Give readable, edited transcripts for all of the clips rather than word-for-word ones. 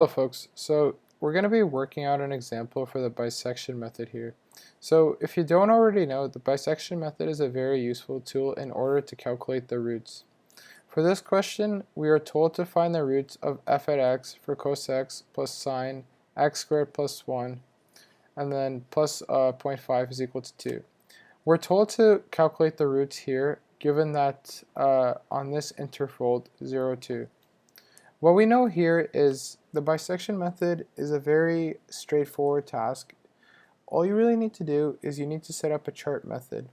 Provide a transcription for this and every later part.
Hello folks, so we're going to be working out an example for the bisection method here. So if you don't already know, the bisection method is a very useful tool in order to calculate the roots. For this question, we are told to find the roots of f at x for cos x plus sine x squared plus 1, and then plus 0.5 is equal to 2. We're told to calculate the roots here, given that on this interval 0, 2. What we know here is the bisection method is a very straightforward task. All you really need to do is you need to set up a chart method.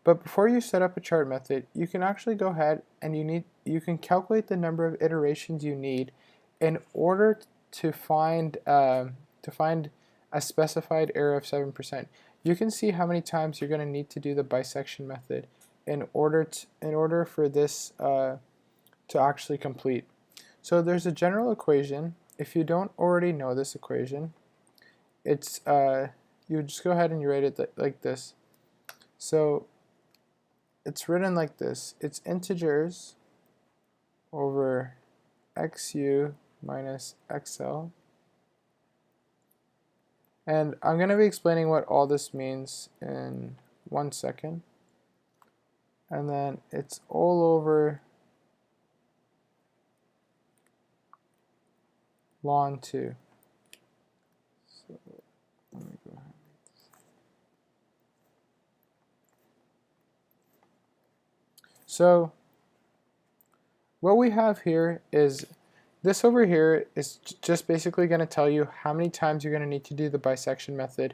But before you set up a chart method, you can actually go ahead and you can calculate the number of iterations you need in order to find a specified error of 7%. You can see how many times you're going to need to do the bisection method in order for this to actually complete. So there's a general equation. If you don't already know this equation, it's you just go ahead and you write it like this. So it's written like this. It's integers over xu minus xl. And I'm going to be explaining what all this means in 1 second. And then it's all over ln 2. So let me go ahead. So what we have here is this over here is just basically going to tell you how many times you're going to need to do the bisection method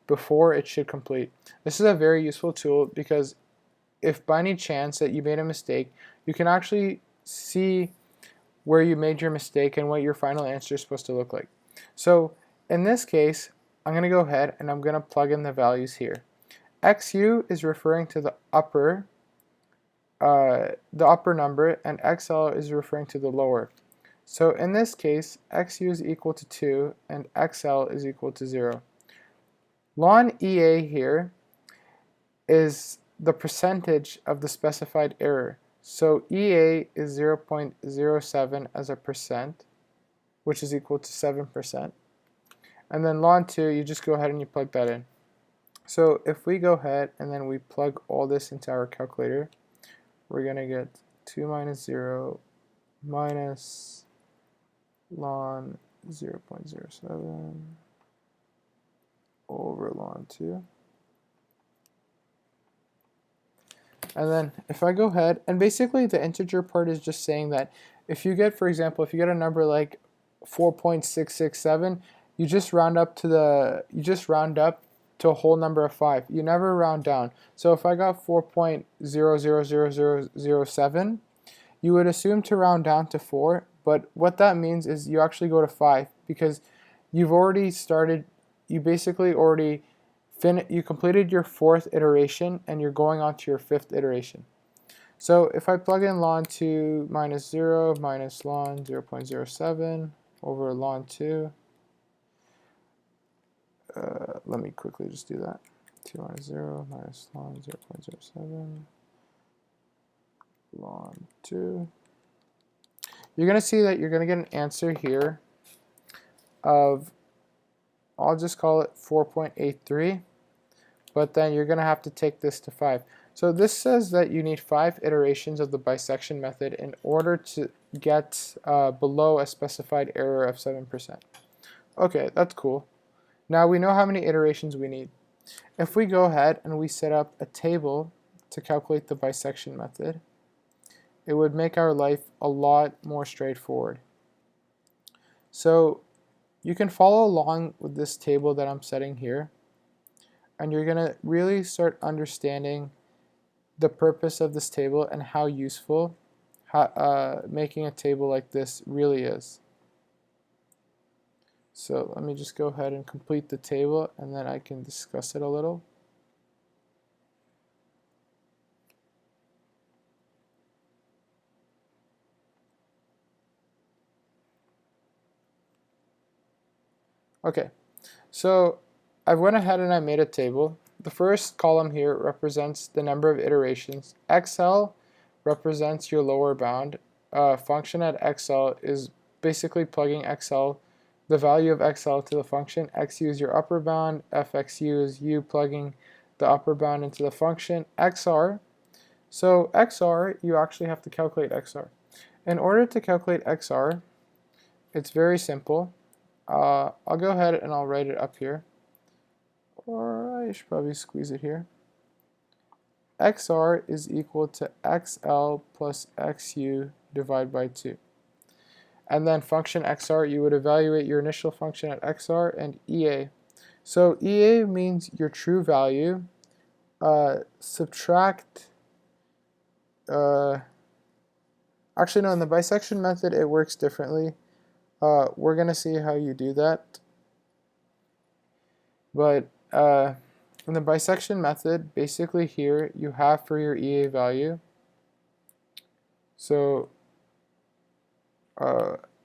before it should complete. This is a very useful tool because if by any chance that you made a mistake, you can actually see where you made your mistake and what your final answer is supposed to look like. So in this case, I'm going to go ahead and I'm going to plug in the values here. XU is referring to the upper number, and XL is referring to the lower. So in this case, XU is equal to 2 and XL is equal to 0. Ln EA here is the percentage of the specified error. So EA is 0.07 as a percent, which is equal to 7%. And then ln 2, you just go ahead and you plug that in. So if we go ahead and then we plug all this into our calculator, we're going to get 2 minus 0 minus ln 0.07 over ln 2. And then if I go ahead, and basically the integer part is just saying that if you get, for example, if you get a number like 4.667, you just round up to a whole number of 5. You never round down. So if I got 4.000007, you would assume to round down to 4, but what that means is you actually go to 5 because you've already started, you basically already you completed your 4th iteration and you're going on to your 5th iteration. So if I plug in ln 2 minus 0 minus ln 0.07 over ln 2, let me quickly just do that. 2 minus 0 minus ln 0.07 ln 2. You're going to see that you're going to get an answer here of, I'll just call it 4.83, but then you're going to have to take this to 5. So this says that you need 5 iterations of the bisection method in order to get below a specified error of 7%. Okay, that's cool. Now we know how many iterations we need. If we go ahead and we set up a table to calculate the bisection method, it would make our life a lot more straightforward. So you can follow along with this table that I'm setting here, and you're going to really start understanding the purpose of this table and how useful making a table like this really is. So let me just go ahead and complete the table and then I can discuss it a little. Okay, so I went ahead and I made a table. The first column here represents the number of iterations. XL represents your lower bound. Function at XL is basically plugging XL the value of xl to the function. Xu is your upper bound, fxu is you plugging the upper bound into the function. XR, so XR, you actually have to calculate XR. In order to calculate XR, it's very simple. I'll go ahead and I'll write it up here. Or I should probably squeeze it here. XR is equal to XL plus XU divided by 2. And then function XR, you would evaluate your initial function at XR and EA. So EA means your true value. Subtract, actually no, in the bisection method it works differently. We're going to see how you do that. But in the bisection method, basically here you have for your EA value. So,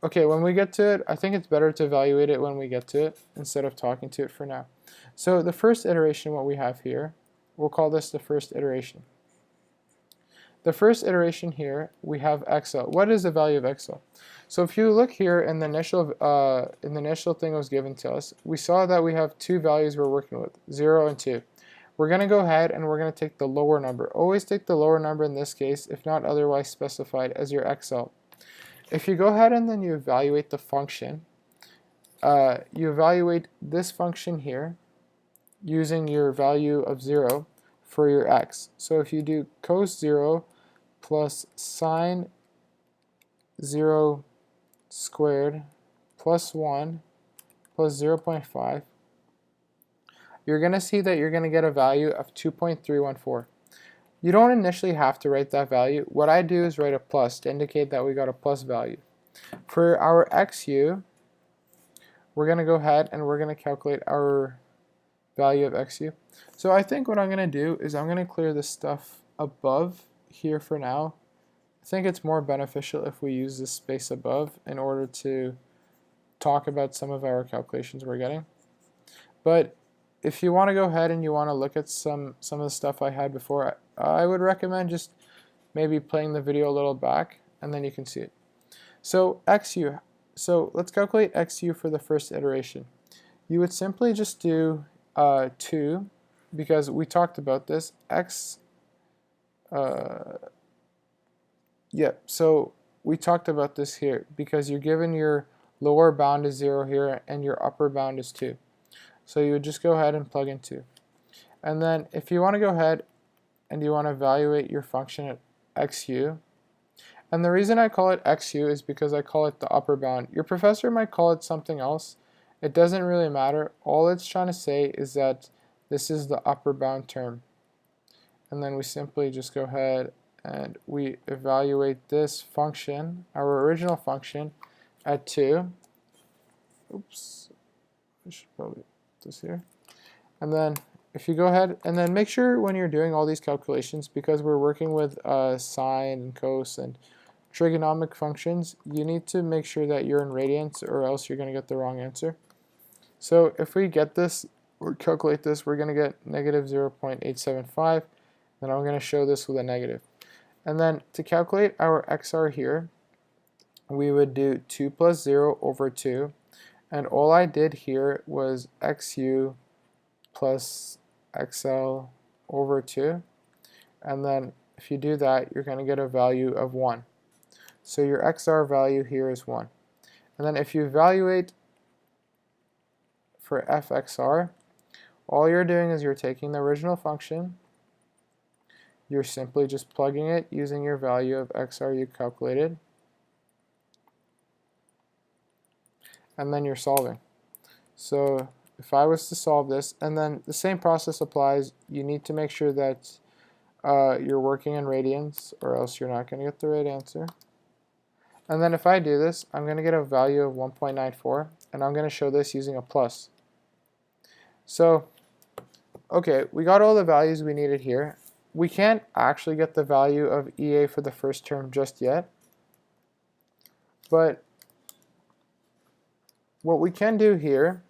okay, when we get to it, I think it's better to evaluate it when we get to it instead of talking to it for now. So the first iteration, what we have here, we'll call this the first iteration. The first iteration here, we have XL. What is the value of XL? So if you look here in the initial thing that was given to us, we saw that we have two values we're working with, 0 and 2. We're going to go ahead and we're going to take the lower number. Always take the lower number in this case, if not otherwise specified as your XL. If you go ahead and then you evaluate the function, you evaluate this function here using your value of 0 for your x. So if you do cos 0 plus sine 0 squared plus 1 plus 0.5, you're going to see that you're going to get a value of 2.314. You don't initially have to write that value. What I do is write a plus to indicate that we got a plus value. For our xu, we're going to go ahead and we're going to calculate our value of xu. So I think what I'm going to do is I'm going to clear this stuff above here for now. I think it's more beneficial if we use this space above in order to talk about some of our calculations we're getting. But if you want to go ahead and you want to look at some of the stuff I had before, I would recommend just maybe playing the video a little back and then you can see it. So xu, so let's calculate xu for the first iteration. You would simply just do 2, because we talked about this, so we talked about this here, because you're given your lower bound is 0 here and your upper bound is 2. So you would just go ahead and plug in 2. And then if you want to go ahead and you want to evaluate your function at xu, and the reason I call it xu is because I call it the upper bound. Your professor might call it something else. It doesn't really matter. All it's trying to say is that this is the upper bound term. And then we simply just go ahead and we evaluate this function, our original function, at 2. Oops, I should probably put this here. And then if you go ahead and then make sure when you're doing all these calculations, because we're working with sine and cos and trigonomic functions, you need to make sure that you're in radians or else you're going to get the wrong answer. So if we get this or calculate this, we're going to get negative 0.875. Then I'm going to show this with a negative. And then to calculate our XR here, we would do 2 plus 0 over 2. And all I did here was XU plus XL over 2. And then if you do that, you're going to get a value of 1. So your XR value here is 1. And then if you evaluate for FXR, all you're doing is you're taking the original function, you're simply just plugging it using your value of XR you calculated, and then you're solving. So if I was to solve this, and then the same process applies, you need to make sure that you're working in radians or else you're not going to get the right answer. And then if I do this, I'm going to get a value of 1.94, and I'm going to show this using a plus. So, okay, we got all the values we needed here. We can't actually get the value of EA for the first term just yet, but what we can do here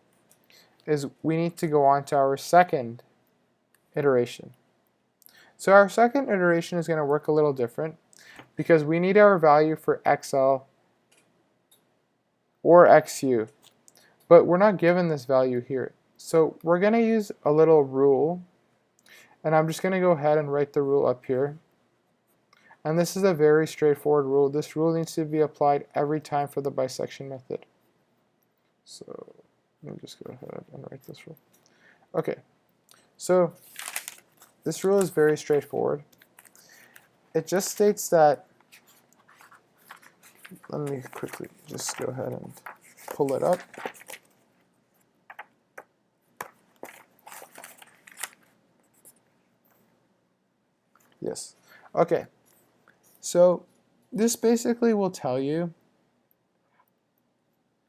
is we need to go on to our second iteration. So our second iteration is going to work a little different because we need our value for XL or XU. but we're not given this value here. So we're going to use a little rule, and I'm just going to go ahead and write the rule up here. And this is a very straightforward rule. This rule needs to be applied every time for the bisection method. So let me just go ahead and write this rule. Okay, so this rule is very straightforward. It just states that, let me quickly just go ahead and pull it up. Yes, okay. So this basically will tell you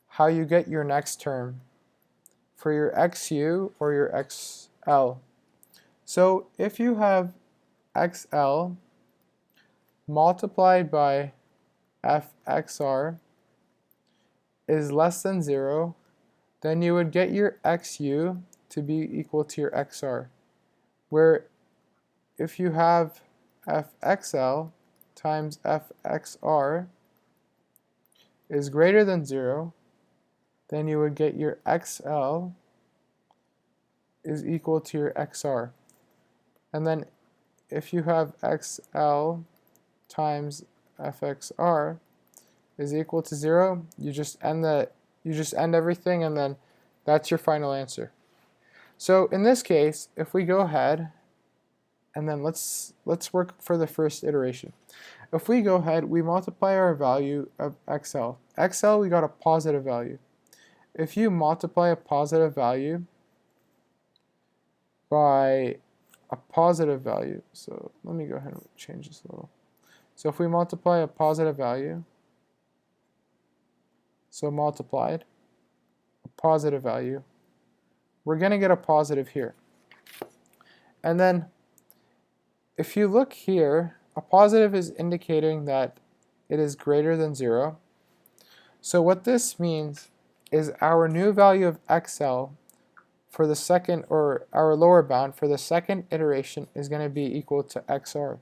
how you get your next term for your xu or your xl. So if you have xl multiplied by fxr is less than 0, then you would get your xu to be equal to your xr. Where if you have fxl times fxr is greater than 0, then you would get your xl is equal to your xr. And then if you have xl times fxr is equal to 0, you just end everything, and then that's your final answer. So in this case, if we go ahead and then let's work for the first iteration. If we go ahead, we multiply our value of xl. xl, we got a positive value. If you multiply a positive value by a positive value, so let me go ahead and change this a little. So if we multiply a positive value, so multiplied, a positive value, we're going to get a positive here. And then if you look here, a positive is indicating that it is greater than 0. So what this means is our new value of xl for the second, or our lower bound for the second iteration, is going to be equal to xr.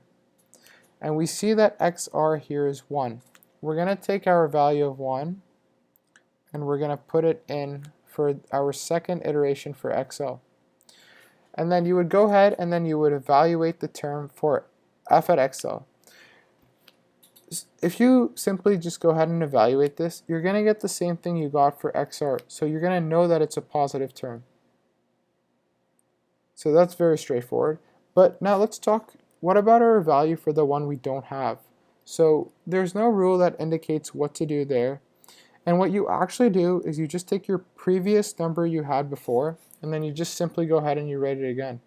And we see that xr here is 1. We're going to take our value of 1 and we're going to put it in for our second iteration for xl. And then you would go ahead and then you would evaluate the term for f at xl. If you simply just go ahead and evaluate this, you're going to get the same thing you got for xr. So you're going to know that it's a positive term. So that's very straightforward. But now let's talk, what about our value for the one we don't have? So there's no rule that indicates what to do there. And what you actually do is you just take your previous number you had before, and then you just simply go ahead and you write it again.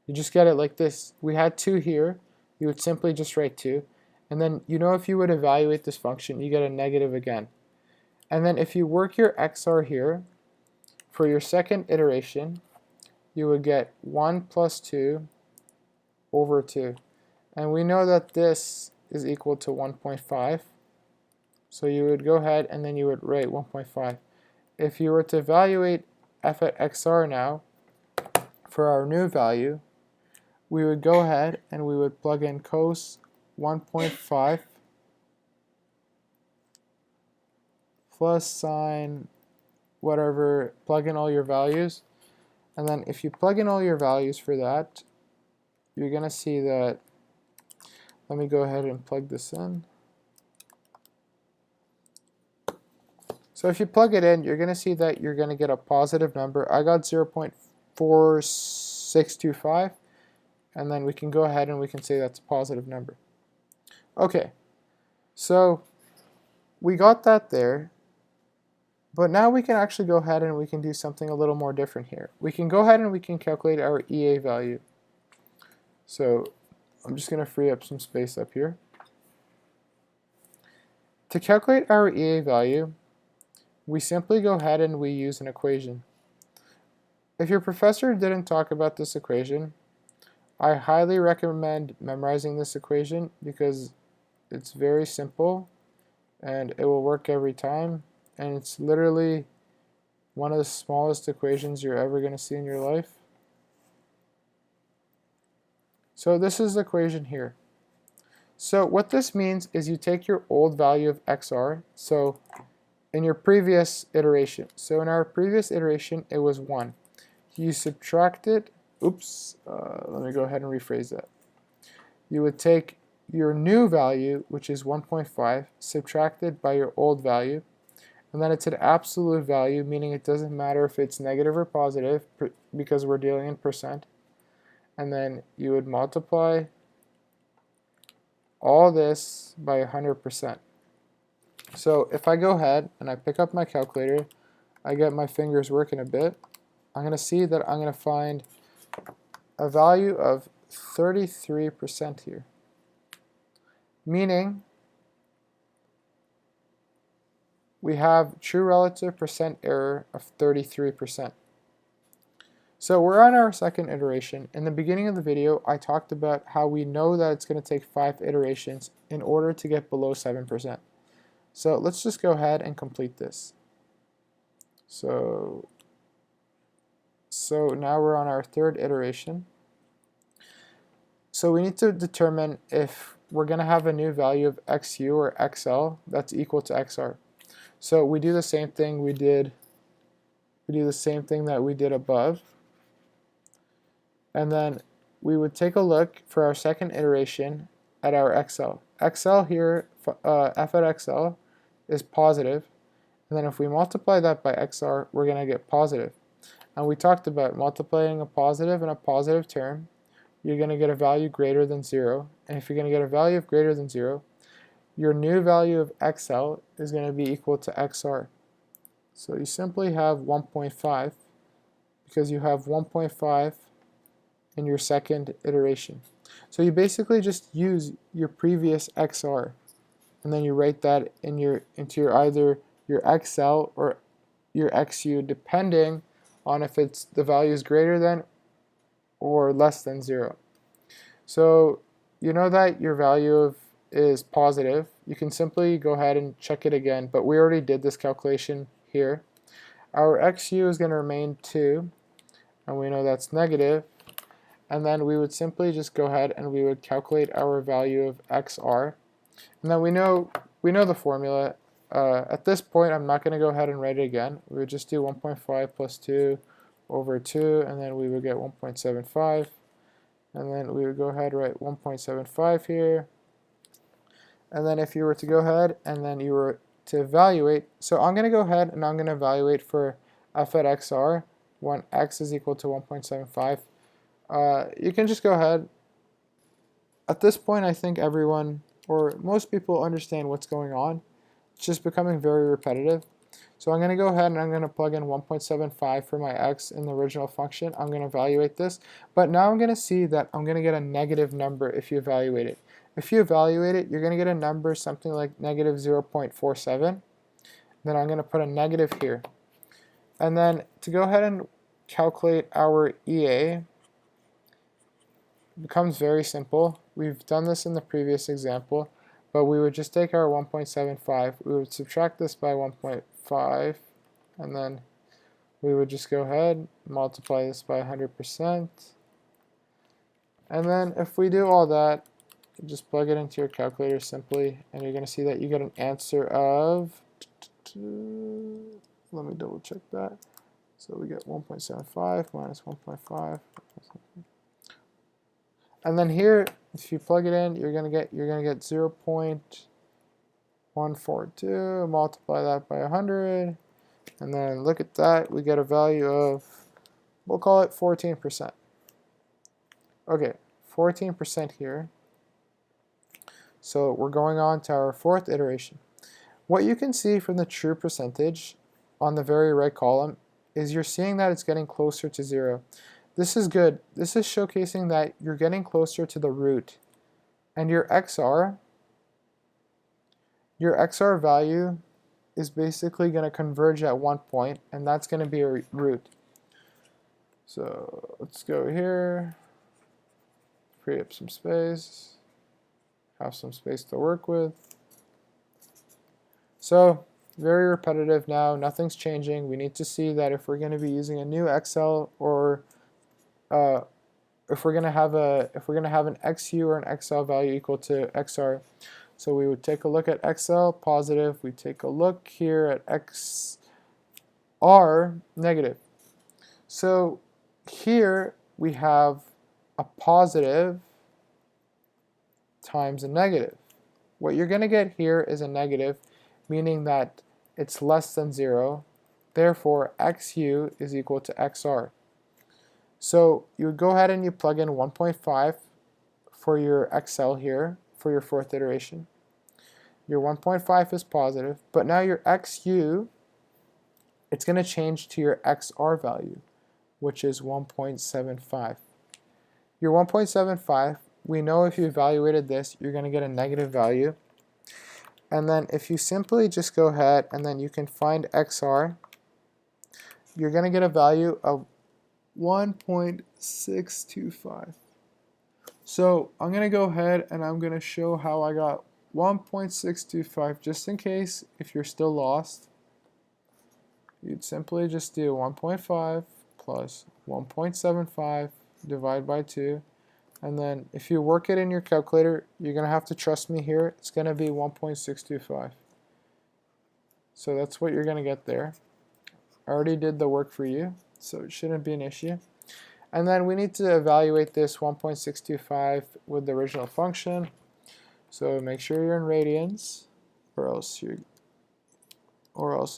You just get it like this. We had 2 here. You would simply just write 2. And then, you know, if you would evaluate this function, you get a negative again. And then if you work your xr here, for your second iteration, you would get 1 plus 2 over 2. And we know that this is equal to 1.5. So you would go ahead and then you would write 1.5. If you were to evaluate f at xr now, for our new value, we would go ahead and we would plug in cos 1.5 plus sine whatever, plug in all your values. And then if you plug in all your values for that, you're going to see that, let me go ahead and plug this in. So if you plug it in, you're going to see that you're going to get a positive number. I got 0.4625, and then we can go ahead and we can say that's a positive number. Okay, so we got that there, but now we can actually go ahead and we can do something a little more different here. We can go ahead and we can calculate our EA value. So I'm just going to free up some space up here. To calculate our EA value, we simply go ahead and we use an equation. If your professor didn't talk about this equation, I highly recommend memorizing this equation because it's very simple and it will work every time, and it's literally one of the smallest equations you're ever going to see in your life. So this is the equation here. So what this means is you take your old value of xr, so in your previous iteration. So in our previous iteration, it was 1. You subtracted, let me go ahead and rephrase that. You would take your new value, which is 1.5, subtracted by your old value, and then it's an absolute value, meaning it doesn't matter if it's negative or positive because we're dealing in percent. And then you would multiply all this by 100%. So if I go ahead and I pick up my calculator, I get my fingers working a bit, I'm going to see that I'm going to find a value of 33% here. Meaning we have true relative percent error of 33%. So we're on our second iteration. In the beginning of the video, I talked about how we know that it's going to take 5 iterations in order to get below 7%. So let's just go ahead and complete this. So now we're on our third iteration. So we need to determine if we're going to have a new value of xu or xl that's equal to xr. So we do the same thing we did that we did above. And then we would take a look for our second iteration at our XL. XL here, f at XL, is positive. And then if we multiply that by XR, we're going to get positive. And we talked about multiplying a positive and a positive term. You're going to get a value greater than 0. And if you're going to get a value of greater than 0, your new value of XL is going to be equal to XR. So you simply have 1.5 because you have 1.5 in your second iteration. So you basically just use your previous XR and then you write that into your either your XL or your XU depending on if it's the value is greater than or less than 0. So you know that your value is positive. You can simply go ahead and check it again, but we already did this calculation here. Our XU is going to remain 2, and we know that's negative. And then we would simply just go ahead and we would calculate our value of XR. And then we know the formula. At this point, I'm not going to go ahead and write it again. We would just do 1.5 plus 2 over 2, and then we would get 1.75. And then we would go ahead and write 1.75 here. And then if you were to go ahead and then you were to evaluate, so I'm going to go ahead and I'm going to evaluate for f at xr when x is equal to 1.75. You can just go ahead. At this point, I think everyone or most people understand what's going on. It's just becoming very repetitive. So I'm going to go ahead and I'm going to plug in 1.75 for my x in the original function. I'm going to evaluate this. But now I'm going to see that I'm going to get a negative number if you evaluate it. If you evaluate it, you're going to get a number something like negative 0.47. Then I'm going to put a negative here. And then to go ahead and calculate our EA, becomes very simple. We've done this in the previous example, but we would just take our 1.75, we would subtract this by 1.5, and then we would just go ahead, multiply this by 100%, and then if we do all that, just plug it into your calculator simply, and you're going to see that you get an answer of, let me double check that, so we get 1.75 minus 1.5, and then here, if you plug it in, you're gonna get 0.142. Multiply that by 100, and then look at that. We get a value of, we'll call it 14%. Okay, 14% here. So we're going on to our fourth iteration. What you can see from the true percentage on the very right column is you're seeing that it's getting closer to 0. This is good. This is showcasing that you're getting closer to the root. And your XR value is basically going to converge at one point, and that's going to be a root. So let's go here, free up some space, have some space to work with. So very repetitive now, nothing's changing. We need to see that if we're going to be using a new XL or if we're going to have an XU or an XL value equal to XR, So we would take a look at XL, positive. We take a look here at XR, negative. So here we have a positive times a negative. What you're going to get here is a negative, meaning that it's less than 0. Therefore, XU is equal to XR. So you would go ahead and you plug in 1.5 for your XL here, for your fourth iteration. Your 1.5 is positive, but now your XU, it's going to change to your XR value, which is 1.75. Your 1.75, we know if you evaluated this, you're going to get a negative value. And then if you simply just go ahead and then you can find XR, you're going to get a value of 1.625. So I'm going to go ahead and I'm going to show how I got 1.625 just in case if you're still lost. You'd simply just do 1.5 plus 1.75 divided by 2. And then if you work it in your calculator, you're going to have to trust me here. It's going to be 1.625. So that's what you're going to get there. I already did the work for you, so it shouldn't be an issue. And then we need to evaluate this 1.625 with the original function. So make sure you're in radians, or else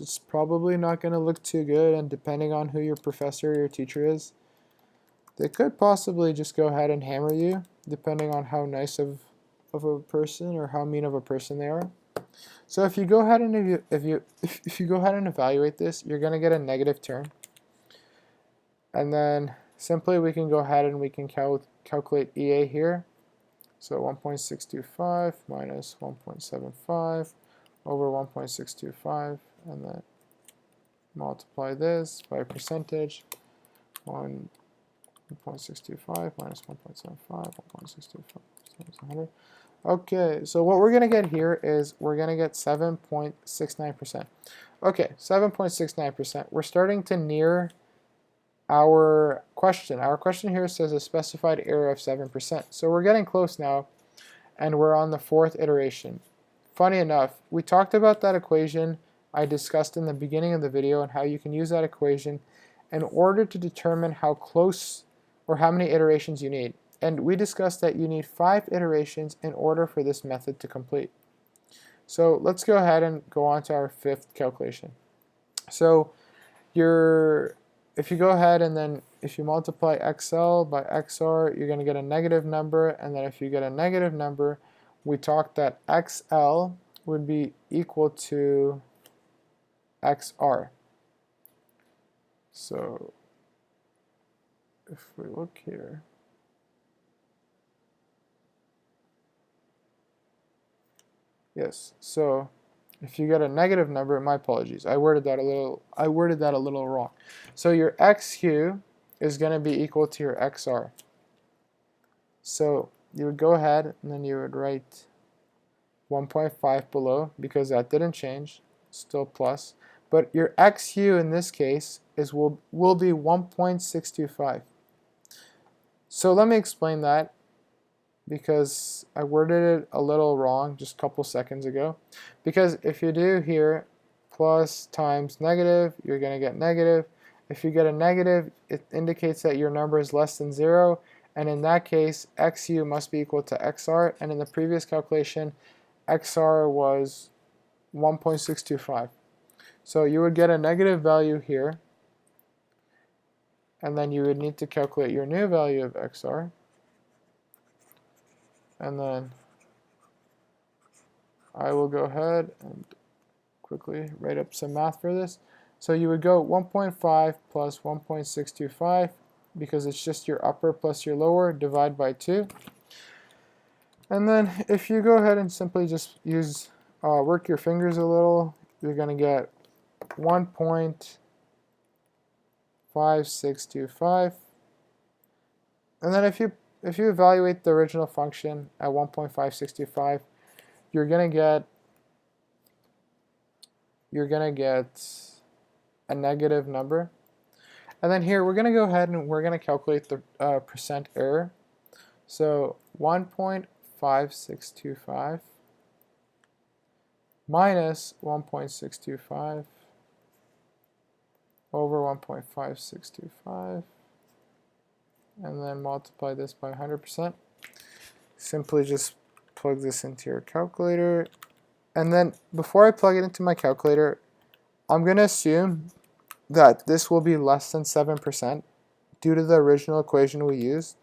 it's probably not going to look too good. And depending on who your professor or your teacher is, they could possibly just go ahead and hammer you, depending on how nice of a person or how mean of a person they are. So if you go ahead and if you go ahead and evaluate this, you're going to get a negative term. And then simply we can go ahead and we can calculate EA here. So 1.625 minus 1.75 over 1.625, and then multiply this by a percentage. 1.625 minus 1.75, 1.625, okay, so what we're going to get here is we're going to get 7.69%. Okay, 7.69%. We're starting to near our question. Our question here says a specified error of 7%. So we're getting close now, and we're on the fourth iteration. Funny enough, we talked about that equation I discussed in the beginning of the video and how you can use that equation in order to determine how close or how many iterations you need. And we discussed that you need 5 iterations in order for this method to complete. So let's go ahead and go on to our fifth calculation. So if you go ahead and then if you multiply XL by XR, you're going to get a negative number. And then if you get a negative number, we talked that XL would be equal to XR. So if we look here, yes, so if you get a negative number, my apologies, I worded that a little wrong. So your XQ is going to be equal to your XR. So you would go ahead and then you would write 1.5 below because that didn't change, still plus. But your XU in this case will be 1.625. So let me explain that because I worded it a little wrong just a couple seconds ago. Because if you do here plus times negative, you're going to get negative. If you get a negative, it indicates that your number is less than 0. And in that case, XU must be equal to XR. And in the previous calculation, XR was 1.625. So you would get a negative value here. And then you would need to calculate your new value of XR. And then I will go ahead and quickly write up some math for this. So you would go 1.5 plus 1.625 because it's just your upper plus your lower, divide by 2. And then if you go ahead and simply just use work your fingers a little, you're going to get 1.5625. And then if you evaluate the original function at 1.5625, you're going to get a negative number. And then here we're going to go ahead and we're going to calculate the percent error. So 1.5625 minus 1.625 over 1.5625, and then multiply this by 100%. Simply just plug this into your calculator, and then before I plug it into my calculator, I'm going to assume that this will be less than 7% due to the original equation we used.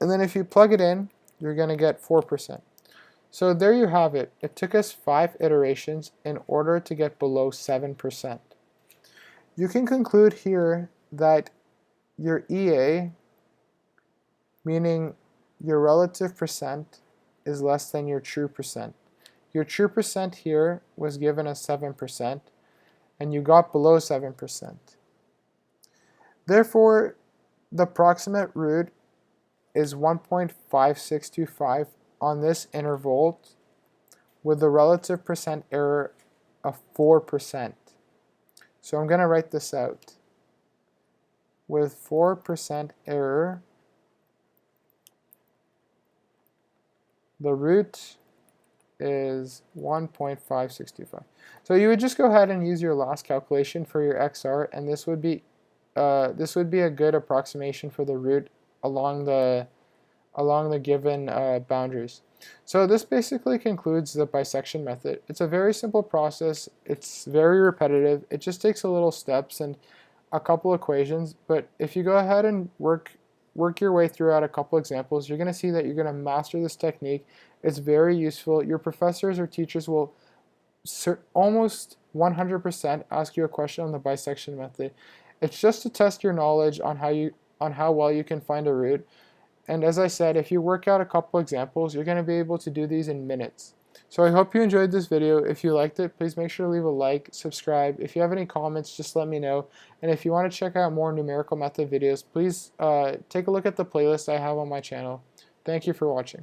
And then if you plug it in, you're going to get 4%. So there you have it. It took us 5 iterations in order to get below 7%. You can conclude here that your EA, meaning your relative percent, is less than your true percent. Your true percent here was given as 7%, and you got below 7%. Therefore, the approximate root is 1.5625 on this interval with a relative percent error of 4%. So I'm going to write this out. With 4% error, the root is 1.565. So you would just go ahead and use your last calculation for your XR, and this would be a good approximation for the root along the given boundaries. So this basically concludes the bisection method. It's a very simple process. It's very repetitive. It just takes a little steps and a couple equations, but if you go ahead and work your way throughout a couple examples, you're going to see that you're going to master this technique. It's very useful. Your professors or teachers will almost 100% ask you a question on the bisection method. It's just to test your knowledge on how well you can find a root. And as I said, if you work out a couple examples, you're going to be able to do these in minutes. So I hope you enjoyed this video. If you liked it, please make sure to leave a like, subscribe. If you have any comments, just let me know. And if you want to check out more numerical method videos, please take a look at the playlist I have on my channel. Thank you for watching.